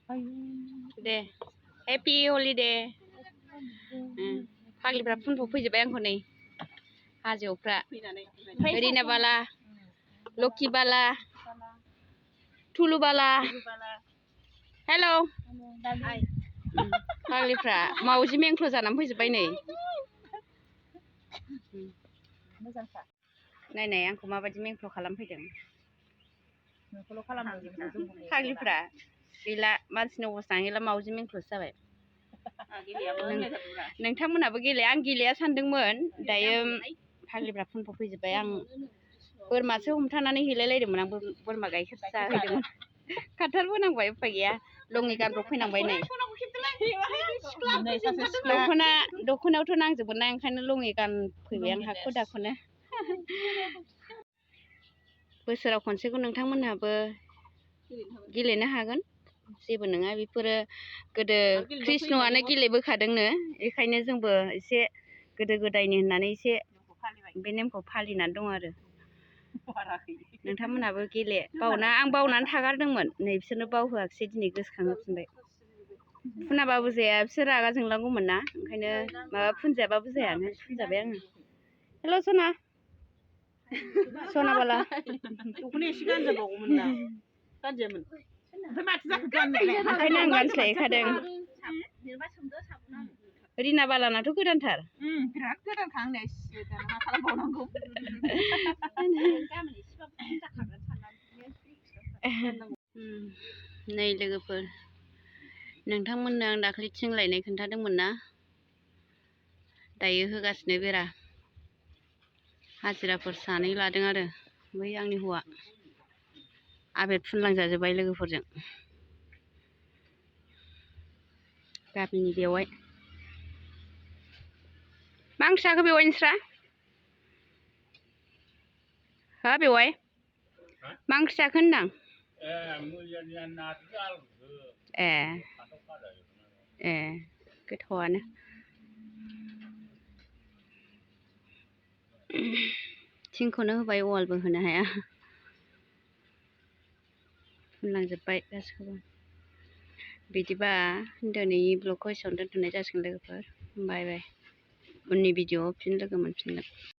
दे happy holiday फाग्लिफ्रा फुनफब फैजोब्बाय आंखौ नै हाजोफ्रा ओरैनो बाला लखि बाला थुलु बाला हेल' फाग्लिफ्रा मावजि मेंख्ल' जानानै फैजोब्बाय नै नायनाय आंखौ माबायदि मेंख्ल' खालामफैदों फाग्लिफ्रा गैला मानसिनि अबस्था गैला मावजि मेंख्ल'सो जाबाय नोंथांमोनहाबो गेलेया आं गेलेया सानदोंमोन दायो फाग्लिफ्रा फुनफब फैजोब्बाय आं बोरमासो हमथानानै हैलायलायदोंमोन आं बोरमा गाइखेर जाहैदोंमोन खारथारबोनांबाय उफाय गैया लङि गानब्रब फैनांबाय नै दख'नायावथ' नांजोबगोन ना ओंखायनो लङि गानफैबाय आं हाखु दाखुनो बोसोराव खनसेखौ नोंथांमोनहाबो गेलेनो हागोन जेबो नङा बेफोरो गोदो कृष्णआनो गेलेबोखादोंनो बेखायनो जोंबो एसे गोदो गोदायनि होननानै एसे बे नेमखौ फालिनानै दं आरो नोंथांमोनहाबो गेले आं बावनानै थागारदोंमोन नै बिसोरनो बावहोआखिसै दिनै गोसोखांहोफिनबाय फुनाबाबो जाया बिसोर रागा जोंलांगौमोन ना ओंखायनो माबा फुनजायाबाबो जाया फुनजाबाय आङो हेल' सना सना बाला दख'ना एसे गानजाबावगौमोन ना गानजायामोन ओंखायनो आं गानस्लायखादों रिना बालानाथ' गोदानथार बिराद गोदानखा आंनिया मा खालामबावनांगौ नै लोगोफोर नोंथांमोननो आं दाखालि थिं लायनाय खोन्थादोंमोन ना दायो होगासिनो बेरा हाजिराफोर सानै लादों आरो बै आंनि हौवा आबेर फुनलांजाजोब्बाय लोगोफोरजों गामिनि बेवाइ मा ओंख्रि जाखो बेवाइ नोंस्रा हा बेवाइ मा ओंख्रि जाखो होनदां ए गोथावआनो थिंखौनो होबाय वालबो होनो हाया फुनलांजोब्बाय गासिखौबो बिदिबा दिनैनि ब्लगखौ एसेयावनो दोनथ'नाय जासिगोन लोगोफोर बाय बाय उननि भिडिअआव फिन लोगो मोनफिनगोन